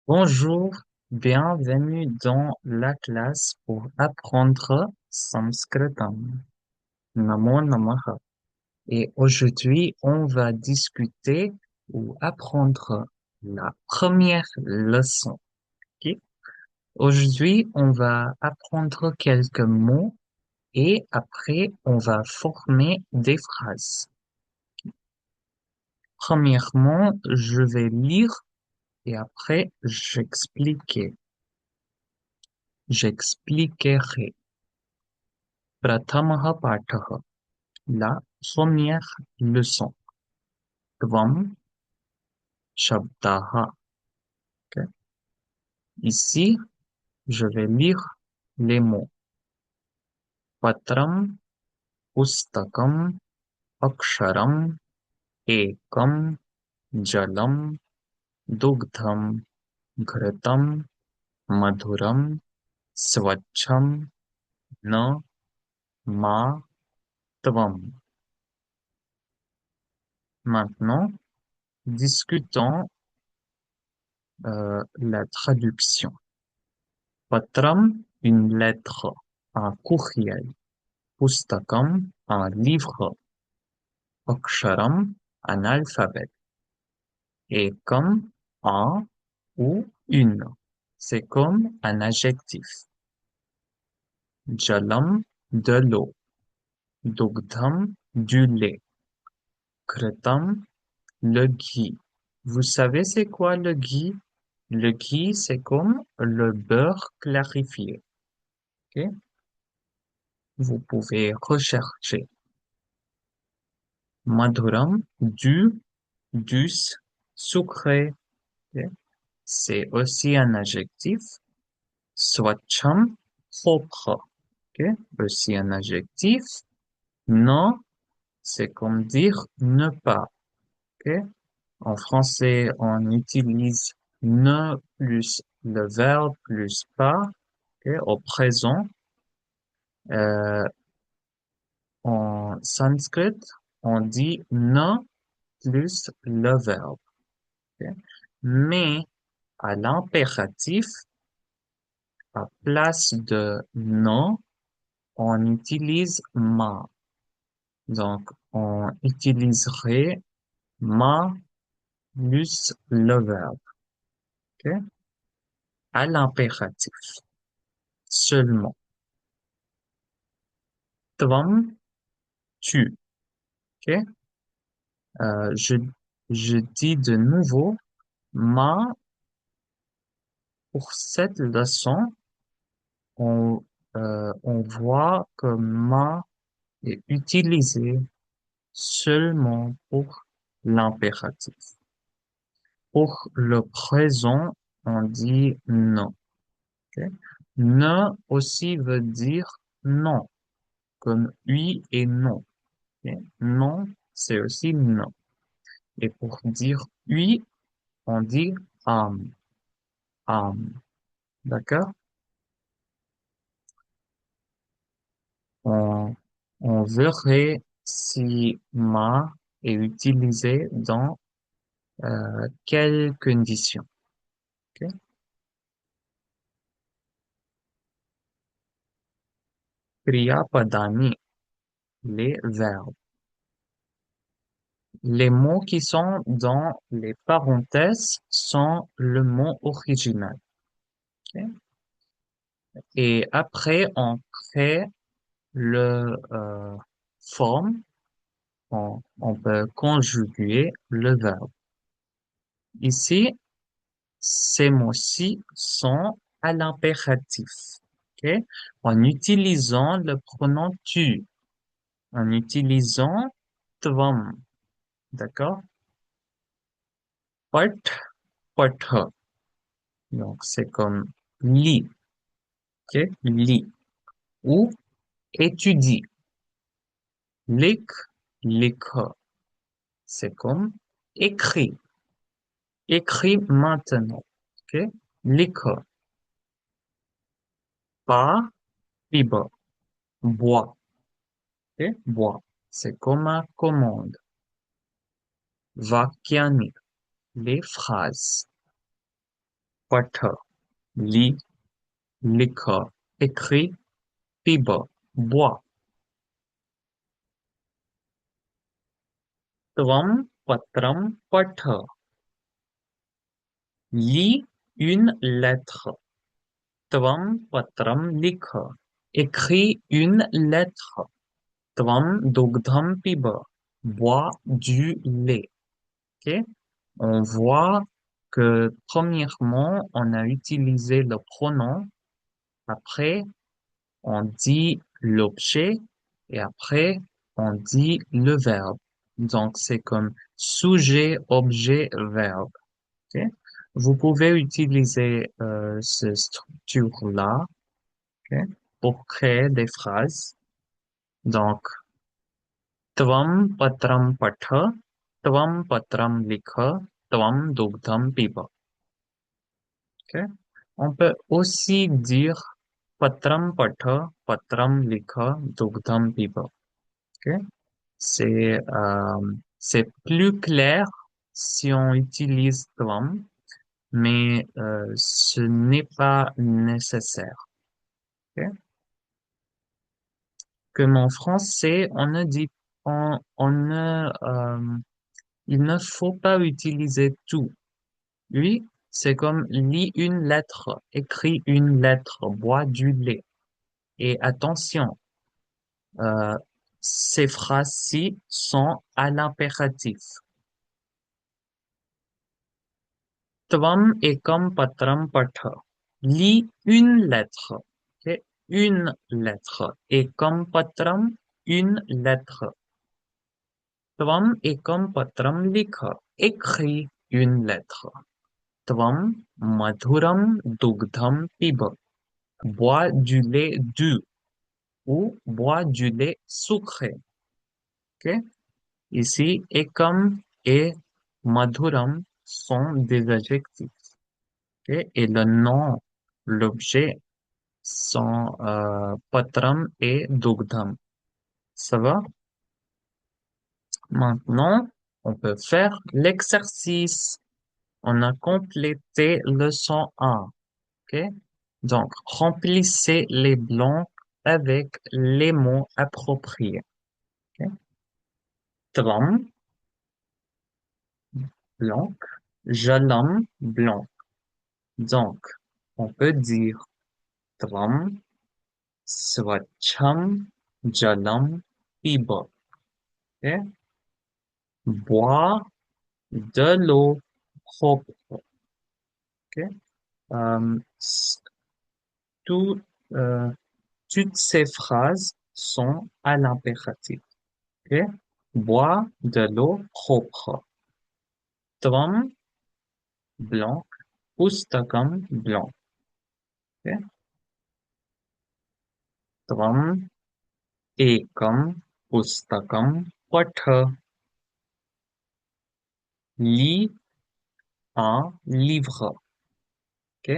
Bonjour, bienvenue dans la classe pour apprendre Sanskritam. Namo Namaha. Et aujourd'hui, on va discuter ou apprendre la première leçon. Ok. Aujourd'hui, on va apprendre quelques mots et après, on va former des phrases. Premièrement, je vais lire et après, j'expliquerai. प्रथमः पाठः La première leçon. Tvam Shabdaha. Ok. Ici, je vais lire les mots. Patram, Pustakam, Aksharam, Ekam, Jalam, Dugdham, Ghratam, Madhuram, Swachham, Na, Ma, Tvam. Maintenant, discutons la traduction. Patram, une lettre, un courriel. Pustakam, un livre. Aksharam, un alphabet. Et comme un ou une. C'est comme un adjectif. Jalam, de l'eau. Dugdham, du lait. Kretam, le ghee. Vous savez c'est quoi le ghee? Le ghee, c'est comme le beurre clarifié. Ok. Vous pouvez rechercher. Madhuram, douce, sucré. Ok. C'est aussi un adjectif. Swachham, propre. Ok. Aussi un adjectif. Non, c'est comme dire ne pas. Ok. En français, on utilise ne plus le verbe plus pas. Ok. Au présent, euh, en sanskrit, on dit ne plus le verbe. Ok. Mais à l'impératif, à place de non, on utilise ma. Donc, on utiliserait ma plus le verbe. Ok. À l'impératif seulement. Tvam, tu. Ok. Euh, je, je dis de nouveau ma. Pour cette leçon, on, on voit que ma est utilisé seulement pour l'impératif. Pour le présent, on dit non. Ok. Ne aussi veut dire non, comme oui et non. Ok. Non, c'est aussi non. Et pour dire oui, on dit am, am. D'accord? On, on verrait si ma est utilisé dans quelles conditions. Ok. Kriyapadani, les verbes. Les mots qui sont dans les parenthèses sont le mot original. Ok. Et après, on crée le forme, on peut conjuguer le verbe. Ici, ces mots-ci sont à l'impératif. Ok. En utilisant le pronom tu, en utilisant tvam. D'accord? Pat, patha. Donc, c'est comme lit. Ok? Lit. Ou étudie. Lik, likha. C'est comme écrit. Écrit maintenant. Ok? Likha. Pa, piba. Bois. Ok? Bois. C'est comme un commande. Vakyani. Les phrases. पठ, lis, लिख, écrit, pibe, bois. त्वं पत्रं पठ. Lis une lettre. त्वं पत्रं लिख. Écris une lettre. त्वं दुग्धं पिब. Bois du lait. Ok. On voit que premièrement, on a utilisé le pronom. Après, on dit l'objet et après, on dit le verbe. Donc, c'est comme sujet, objet, verbe. Ok. Vous pouvez utiliser cette structure-là, ok, pour créer des phrases. Donc, त्वं पत्रं पठ, त्वं पत्रं लिख, त्वं दुग्धं पिब. Ok. On peut aussi dire patram patha, patram likha, dugdham piba. Ok. C'est plus clair si on utilise tvam, mais ce n'est pas nécessaire. Ok. Comme en français, on ne dit, on ne, il ne faut pas utiliser tout. Oui, c'est comme lis une lettre, écris une lettre, bois du lait. Et attention, euh, ces phrases-ci sont à l'impératif. Tvam ekam patram patha. Lis une lettre. Ok. Une lettre. Ekam patram, une lettre. Tvam ekam patram likha. Écris une lettre. Tvam madhuram dugdham piba. Bois du lait doux ou bois du lait sucré. Ok. Ici, ekam et madhuram sont des adjectifs. Ok. Et le nom, l'objet, sont patram et dugdham. Ça va? Maintenant, on peut faire l'exercice. On a complété leçon 1. Ok? Donc, remplissez les blancs avec les mots appropriés. Ok? Tram, blanc. Jalam, blanc. Donc, on peut dire tram, swacham, jalam, piba. Ok. Boire de l'eau propre. Ok. Euh, s- tout, euh, toutes ces phrases sont à l'impératif. Ok. Boire de l'eau propre. Tram, blanc. Pustakam, blanc. Ok. Tram, ekam, pustakam, patha. Lis un livre. Ok.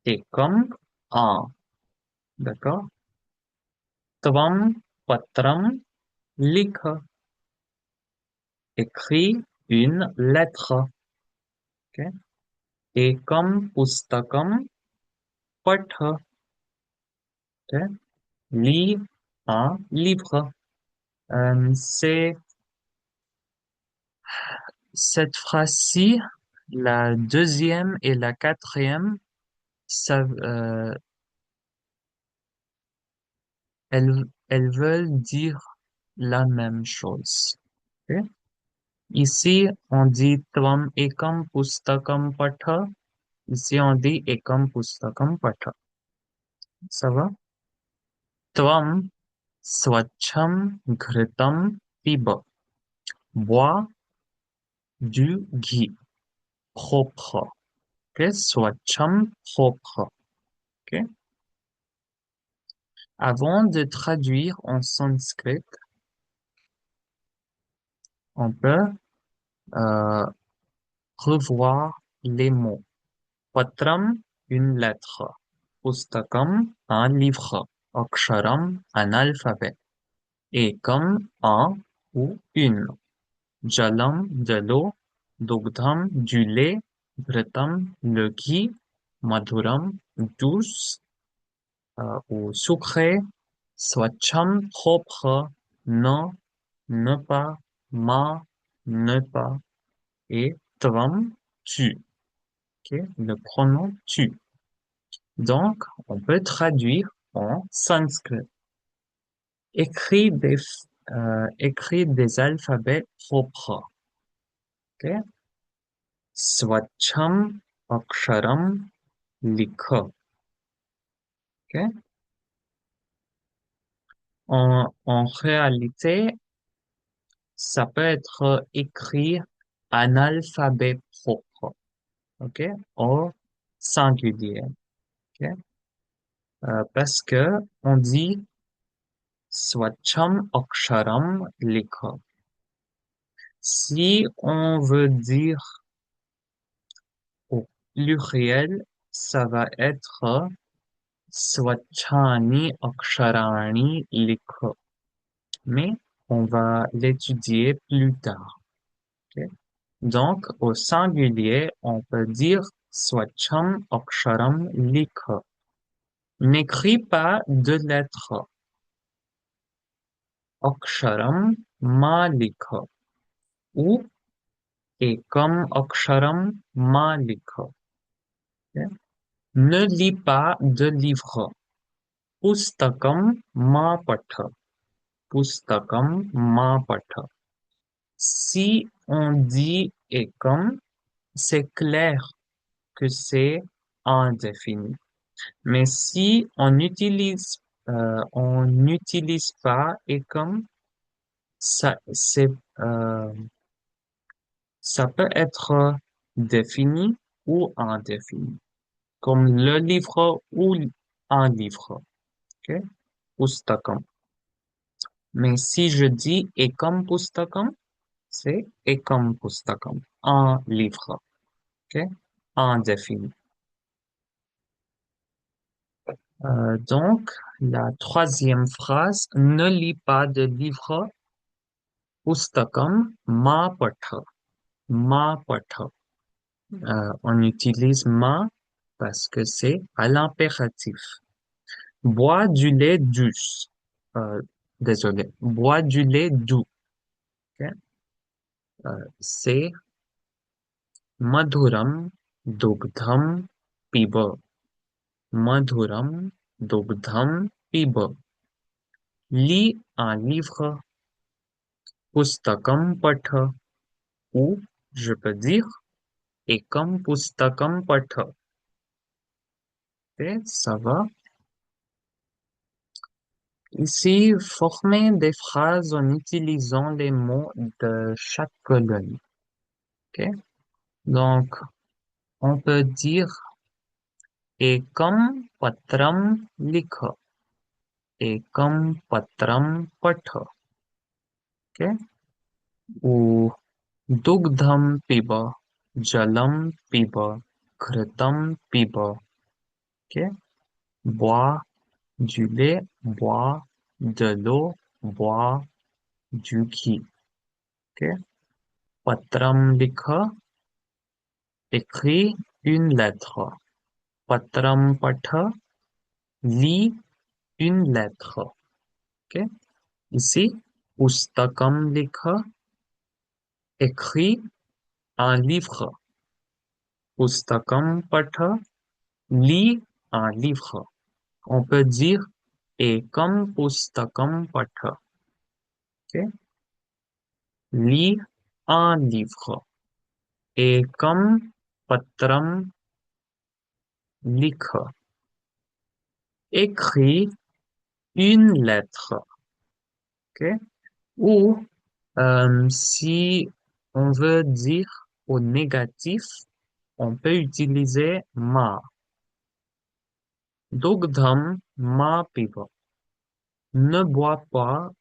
Ekam, un. D'accord? Tvam patram likha. Écris une lettre. Ok. Ekam pustakam patha. Ok. Lis un livre. C'est cette phrase-ci, la deuxième et la quatrième, ça, elles veulent dire la même chose. Ok. Ici, on dit tvam ekam pustakam patha. Ici, on dit ekam pustakam patha. Ça va? Tvam swacham ghritam piba. Bois du ghee propre. Ok? Swacham propre. Ok? Avant de traduire en sanskrit, on peut euh, revoir les mots. Patram, une lettre. Pustakam, un livre. Aksharam, un alphabet. Ekam, un ou une. Jalam, de l'eau. Dugdham, du lait. घृतम, le घी, मधुरम, douce, ou sucré, स्वच्छम, propre, non, ne pas, ma, ne pas, et tvam, tu. Ok, le pronom tu. Donc, on peut traduire en sanskrit. Écrit écrit des alphabets propres. Ok, swacham aksharam likha. Ok, en réalité, ça peut être écrit un alphabet propre. Ok, au singulier. Ok, parce que on dit swacham aksharam likha. Si on veut dire au pluriel, ça va être swachani aksharani likha. Mais on va l'étudier plus tard. Ok. Donc, au singulier, on peut dire swacham aksharam likha. N'écris pas deux lettres. Aksharam ma likha. Ou ekam aksharam ma likha. Ok. Ne lis pas de livres. Pustakam ma patha. Pustakam ma patha. Si on dit ekam, c'est clair que c'est indéfini. Mais si on n'utilise pas ekam, ça, c'est, euh, ça peut être défini ou indéfini, comme le livre ou un livre. Ok? Pustakam. Mais si je dis ekam pustakam, c'est ekam pustakam, un livre. Ok? Indéfini. Donc, la troisième phrase, ne lis pas de livre, pustakam ma patha. Ma patha. On utilise ma parce que c'est à l'impératif. Bois du lait douce. Désolé. Bois du lait doux. Ok. C'est madhuram dugdham piba. Madhuram dugdham piba. Lis un livre, pustakam patha, ou je peux dire ekam pustakam patha. Et ça va. Ici, former des phrases en utilisant les mots de chaque colonne. Ok. Donc, on peut dire ekam patram likha, ekam patram patha. Ok. Ou dugdham piba, jalam piba, घृतम piba. Ok. Bois du lait, bois de l'eau, bois du ghee. Ok. Patram likha, écrit une lettre. Patram patha, lit une lettre. Ok. Ici, pustakam likha, écrit un livre. Pustakam patha, lit un livre. On peut dire ekam pustakam patha. Ok. Lis un livre. Ekam patram likha. Écris une lettre. Ok. Ou si on veut dire au négatif, on peut utiliser ma. Dogdham ma piba. Ne bois pas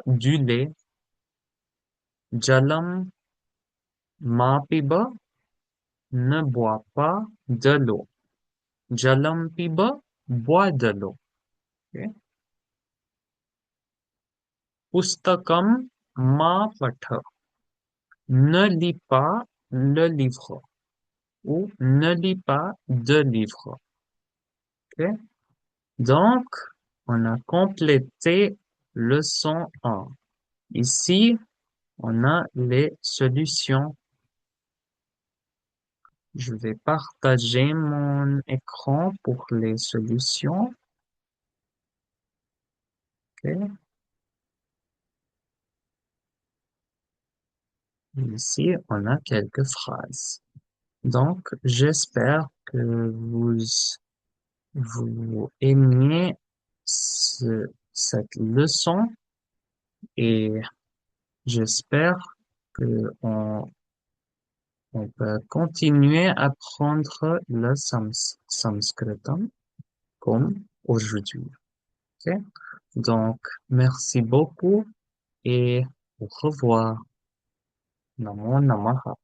du lait. Jalam ma piba. Ne bois pas de l'eau. Jalam piba, bois de l'eau. Ok. Pustakam ma patha. Ne lis pas le livre ou ne lis pas de livre. Ok? Donc, on a complété leçon 1. Ici, on a les solutions. Je vais partager mon écran pour les solutions. Ok? Ici, on a quelques phrases. Donc, j'espère que vous aimiez cette leçon et j'espère que on peut continuer à apprendre le sanskritam comme aujourd'hui. Ok? Donc, merci beaucoup et au revoir. Namo Namaha.